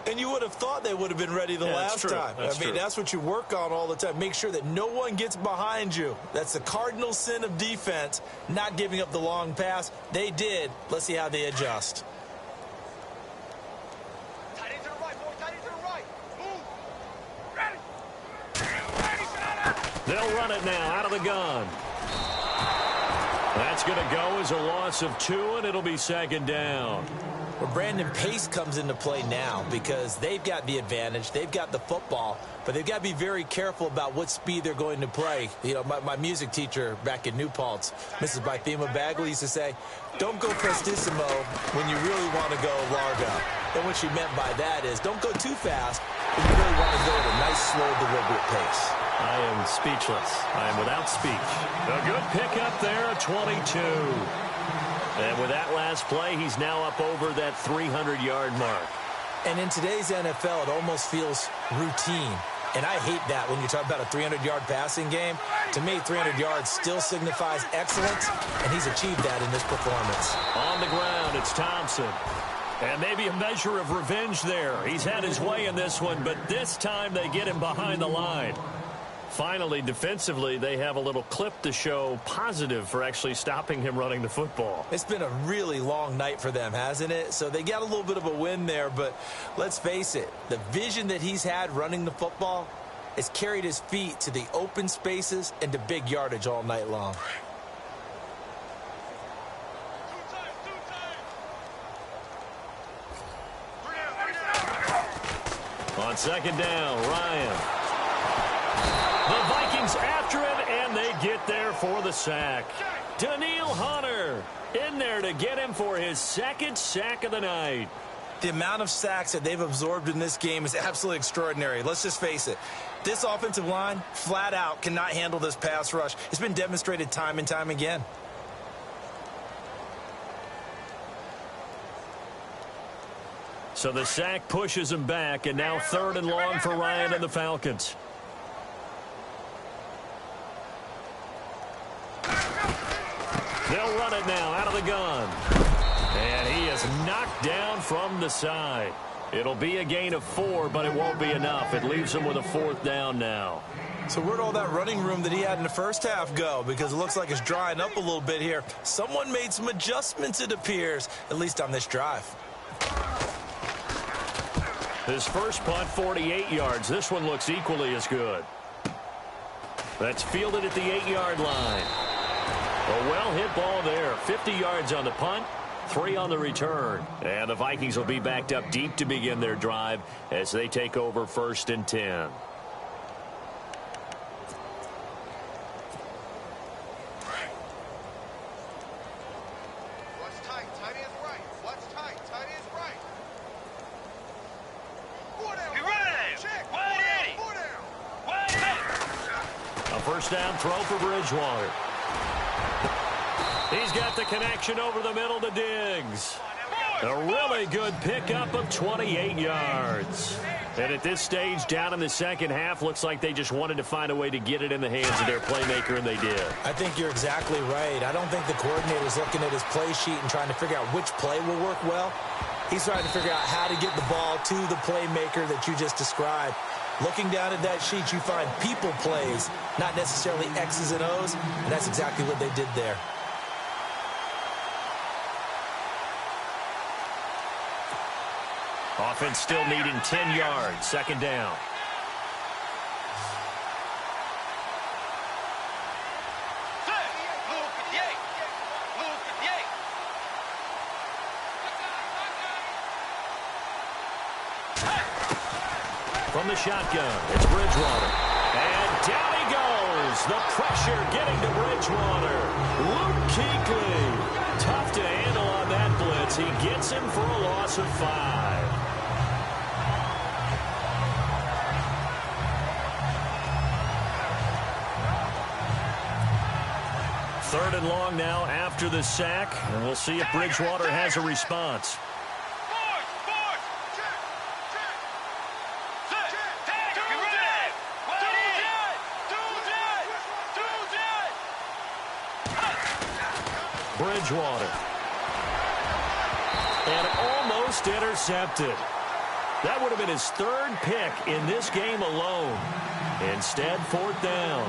And you would have thought they would have been ready the last time. That's what you work on all the time. Make sure that no one gets behind you. That's the cardinal sin of defense, not giving up the long pass. They did. Let's see how they adjust. Tight end to the right, boy. Tight end to the right. Move. Ready. They'll run it now out of the gun. That's going to go as a loss of 2, and it'll be 2nd down. Well, Brandon, pace comes into play now because they've got the advantage. They've got the football, but they've got to be very careful about what speed they're going to play. You know, my music teacher back in New Paltz, Mrs. Bythema Bagley, used to say, don't go prestissimo when you really want to go largo. And what she meant by that is don't go too fast when you really want to go at a nice, slow, deliberate pace. I am speechless. I am without speech. A good pickup there, a 22. And with that last play, he's now up over that 300-yard mark. And in today's NFL, it almost feels routine. And I hate that when you talk about a 300-yard passing game. To me, 300 yards still signifies excellence, and he's achieved that in this performance. On the ground, it's Thompson. And maybe a measure of revenge there. He's had his way in this one, but this time they get him behind the line. Finally, defensively, they have a little clip to show positive for actually stopping him running the football. It's been a really long night for them, hasn't it? So they got a little bit of a win there, but let's face it, the vision that he's had running the football has carried his feet to the open spaces and to big yardage all night long. On 2nd down, Ryan. is after him, and they get there for the sack. Daniil Hunter in there to get him for his second sack of the night. The amount of sacks that they've absorbed in this game is absolutely extraordinary. Let's just face it. This offensive line, flat out, cannot handle this pass rush. It's been demonstrated time and time again. So the sack pushes him back, and now 3rd and long for Ryan and the Falcons. They'll run it now out of the gun. And he is knocked down from the side. It'll be a gain of 4, but it won't be enough. It leaves him with a 4th down now. So where'd all that running room that he had in the first half go? Because it looks like it's drying up a little bit here. Someone made some adjustments, it appears, at least on this drive. His first punt, 48 yards. This one looks equally as good. That's fielded at the 8-yard line. A well-hit ball there. 50 yards on the punt, 3 on the return. And the Vikings will be backed up deep to begin their drive as they take over 1st and 10. What's tight? Tight is right. What's tight? Tight is right. 4 down. Be ready. Check. 180. 4 down. 180. A first down throw for Bridgewater. He's got the connection over the middle to Diggs. A really good pickup of 28 yards. And at this stage, down in the second half, looks like they just wanted to find a way to get it in the hands of their playmaker, and they did. I think you're exactly right. I don't think the coordinator's looking at his play sheet and trying to figure out which play will work well. He's trying to figure out how to get the ball to the playmaker that you just described. Looking down at that sheet, you find people plays, not necessarily X's and O's, and that's exactly what they did there. Offense still needing 10 yards. 2nd down. From the shotgun, it's Bridgewater. And down he goes. The pressure getting to Bridgewater. Luke Kuechly. Tough to handle on that blitz. He gets him for a loss of 5. 3rd and long now after the sack, and we'll see if Bridgewater has a response. Bridgewater. And almost intercepted. That would have been his 3rd pick in this game alone. Instead, 4th down.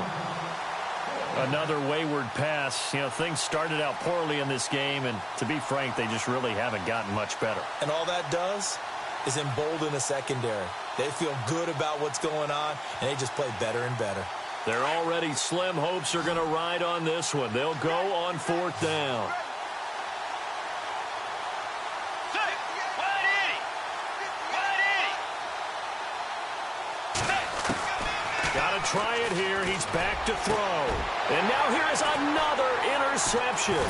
Another wayward pass. You know, things started out poorly in this game, and to be frank, they just really haven't gotten much better. And all that does is embolden the secondary. They feel good about what's going on, and they just play better and better. Their already slim hopes are going to ride on this one. They'll go on 4th down. Got to try it here. He's back to throw. And now here is another interception.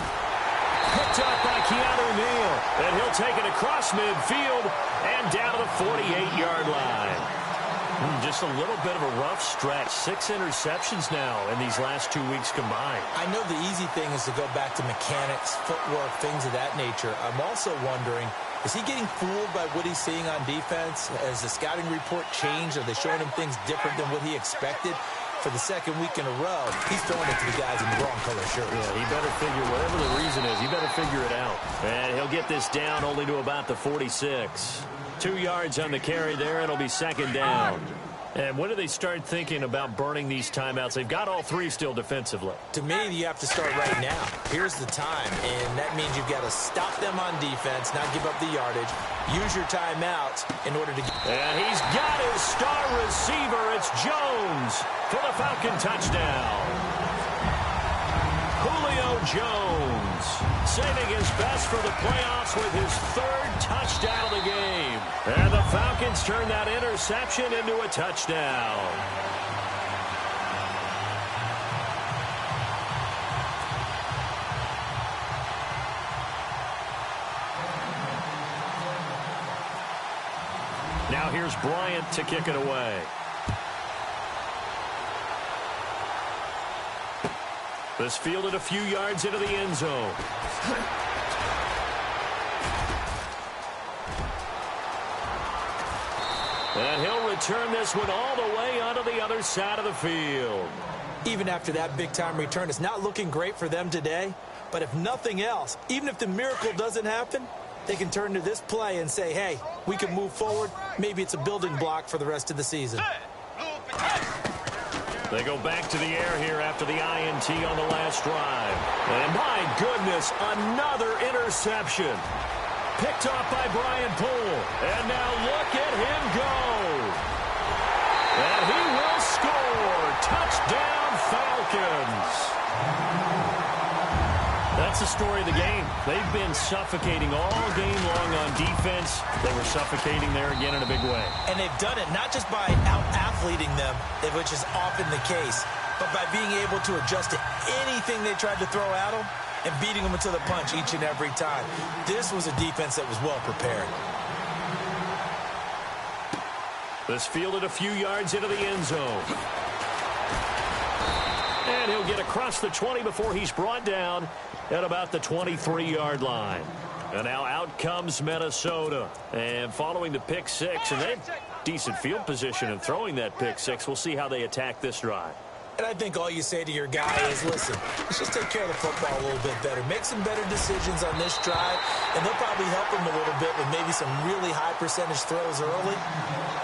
Picked up by Keanu Neal. And he'll take it across midfield and down to the 48-yard line. Just a little bit of a rough stretch. 6 interceptions now in these last 2 weeks combined. I know the easy thing is to go back to mechanics, footwork, things of that nature. I'm also wondering, is he getting fooled by what he's seeing on defense? Has the scouting report changed? Are they showing him things different than what he expected? For the 2nd week in a row, he's throwing it to the guys in the wrong color shirt. Yeah, he better figure, whatever the reason is, he better figure it out. And he'll get this down only to about the 46. 2 yards on the carry there. It'll be 2nd down. And when do they start thinking about burning these timeouts? They've got all 3 still defensively. To me, you have to start right now. Here's the time, and that means you've got to stop them on defense, not give up the yardage. Use your timeouts in order to get... And he's got his star receiver. It's Jones for the Falcon touchdown. Julio Jones saving his best for the playoffs with his 3rd touchdown of the game. And the Falcons turn that interception into a touchdown. Now here's Bryant to kick it away. This fielded a few yards into the end zone. And he'll return this one all the way onto the other side of the field. Even after that big-time return, it's not looking great for them today. But if nothing else, even if the miracle doesn't happen, they can turn to this play and say, hey, we can move forward. Maybe it's a building block for the rest of the season. They go back to the air here after the INT on the last drive. And my goodness, another interception. Picked off by Brian Poole. And now look at him go. And he will score. Touchdown, Falcons. That's the story of the game. They've been suffocating all game long on defense. They were suffocating there again in a big way. And they've done it not just by out-athleting them, which is often the case, but by being able to adjust to anything they tried to throw at them and beating them into the punch each and every time. This was a defense that was well prepared. This fielded a few yards into the end zone. And he'll get across the 20 before he's brought down at about the 23-yard line. And now out comes Minnesota. And following the pick six, and they have decent field position in throwing that pick six. We'll see how they attack this drive. And I think all you say to your guy is, listen, let's just take care of the football a little bit better. Make some better decisions on this drive, and they'll probably help him a little bit with maybe some really high percentage throws early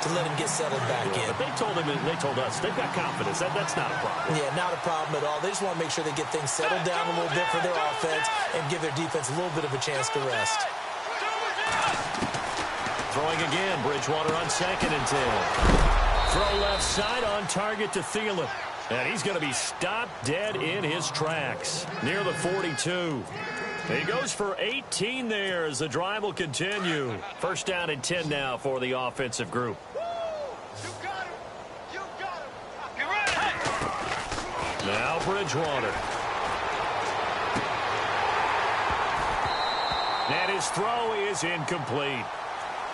to let him get settled back in. But they told us, they've got confidence. That's not a problem. Yeah, not a problem at all. They just want to make sure they get things settled down a little bit for their offense and give their defense a little bit of a chance to rest. Throwing again, Bridgewater on 2nd and 10. Throw left side on target to Thielen. And he's going to be stopped dead in his tracks near the 42. He goes for 18 there as the drive will continue. First down and 10 now for the offensive group. You got him. You got him. Get ready. Now Bridgewater. And his throw is incomplete.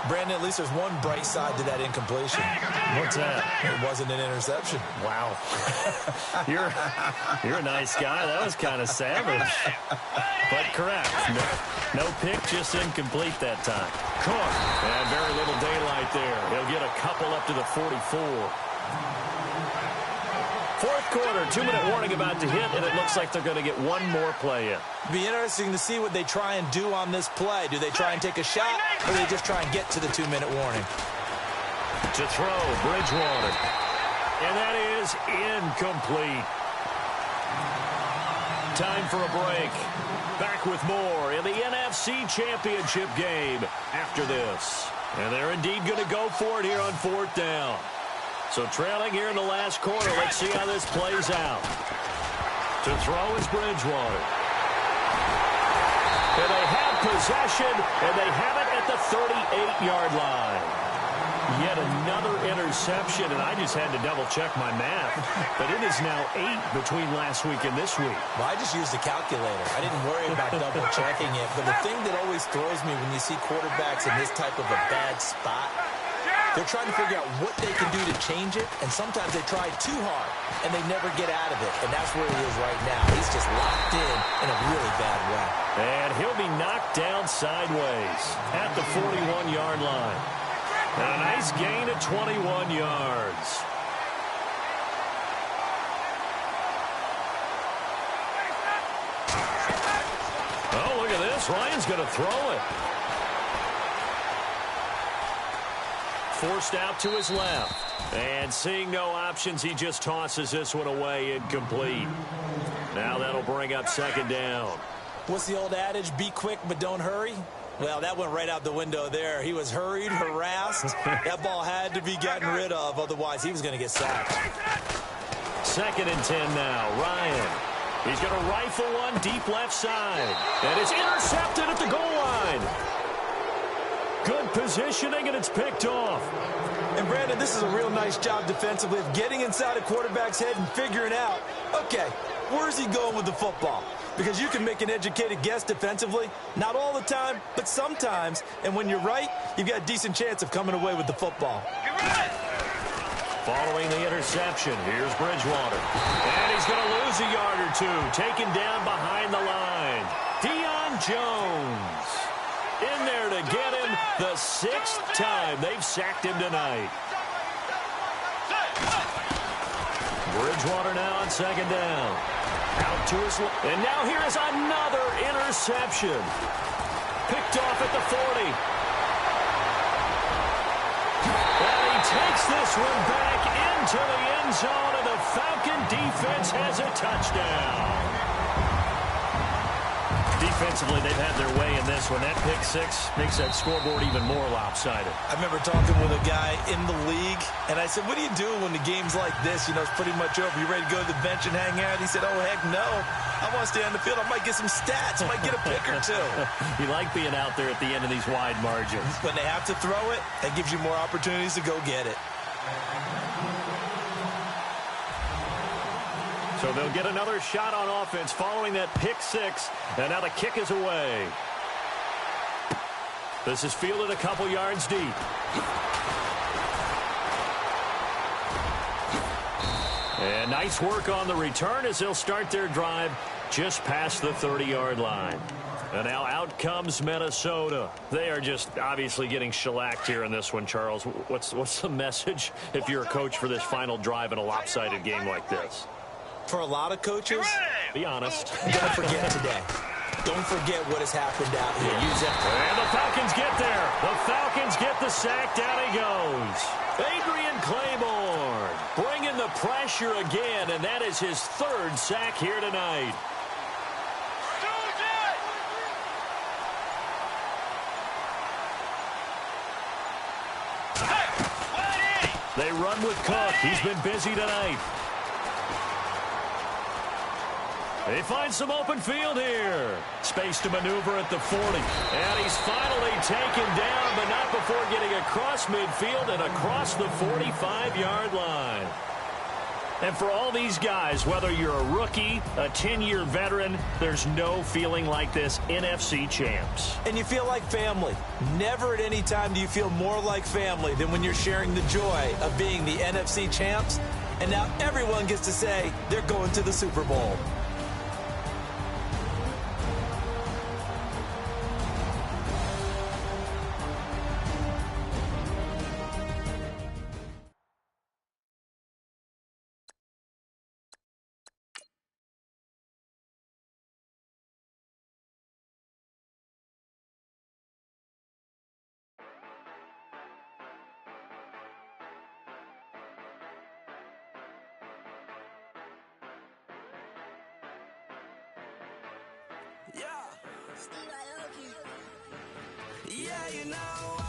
Brandon, at least there's one bright side to that incompletion. What's that? It wasn't an interception. Wow. You're a nice guy. That was kind of savage. But correct. No pick, just incomplete that time. Cook. And very little daylight there. He'll get a couple up to the 44. Fourth quarter, 2-minute warning about to hit, and it looks like they're going to get one more play in. It'll be interesting to see what they try and do on this play. Do they try and take a shot, or do they just try and get to the 2-minute warning? To throw, Bridgewater. And that is incomplete. Time for a break. Back with more in the NFC Championship game after this. And they're indeed going to go for it here on 4th down. So trailing here in the last quarter, let's see how this plays out. To throw is Bridgewater. And they have possession, and they have it at the 38-yard line. Yet another interception, and I just had to double-check my math. But it is now 8 between last week and this week. Well, I just used a calculator. I didn't worry about double-checking it. But the thing that always throws me when you see quarterbacks in this type of a bad spot, they're trying to figure out what they can do to change it, and sometimes they try too hard, and they never get out of it, and that's where he is right now. He's just locked in a really bad way. And he'll be knocked down sideways at the 41-yard line. And a nice gain of 21 yards. Oh, look at this. Ryan's going to throw it. Forced out to his left. And seeing no options, he just tosses this one away incomplete. Now that'll bring up 2nd down. What's the old adage? Be quick, but don't hurry? Well, that went right out the window there. He was hurried, harassed. That ball had to be gotten rid of, otherwise he was going to get sacked. 2nd and 10 now. Ryan. He's going to rifle one deep left side. And it's intercepted at the goal line. Good positioning, and it's picked off. And, Brandon, this is a real nice job defensively of getting inside a quarterback's head and figuring out, okay, where's he going with the football? because you can make an educated guess defensively. Not all the time, but sometimes. And when you're right, you've got a decent chance of coming away with the football. Following the interception, here's Bridgewater. And he's going to lose a yard or two. Taken down behind the line. Deion Jones in there to get him the 6th time they've sacked him tonight. Bridgewater now on 2nd down. Out to his left. And now here is another interception. Picked off at the 40. And he takes this one back into the end zone, and the Falcon defense has a touchdown. Defensively, they've had their way in this one. That pick six makes that scoreboard even more lopsided. I remember talking with a guy in the league, and I said, what do you do when the game's like this? You know, it's pretty much over. You ready to go to the bench and hang out? He said, oh, heck no. I want to stay on the field. I might get some stats. I might get a pick or two. You like being out there at the end of these wide margins. When they have to throw it, that gives you more opportunities to go get it. So they'll get another shot on offense following that pick six, and now the kick is away. This is fielded a couple yards deep. And nice work on the return as they'll start their drive just past the 30-yard line. And now out comes Minnesota. They are just obviously getting shellacked here in this one, Charles. What's the message if you're a coach for this final drive in a lopsided game like this? For a lot of coaches, be honest. Don't forget today. Don't forget what has happened out here. Use it. And the Falcons get there. The Falcons get the sack. Down he goes. Adrian Claiborne bringing the pressure again, and that is his 3rd sack here tonight. They run with Cook. He's been busy tonight. They find some open field here. Space to maneuver at the 40. And he's finally taken down, but not before getting across midfield and across the 45-yard line. And for all these guys, whether you're a rookie, a 10-year veteran, there's no feeling like this NFC champs. And you feel like family. Never at any time do you feel more like family than when you're sharing the joy of being the NFC champs. And now everyone gets to say they're going to the Super Bowl. Yeah, you know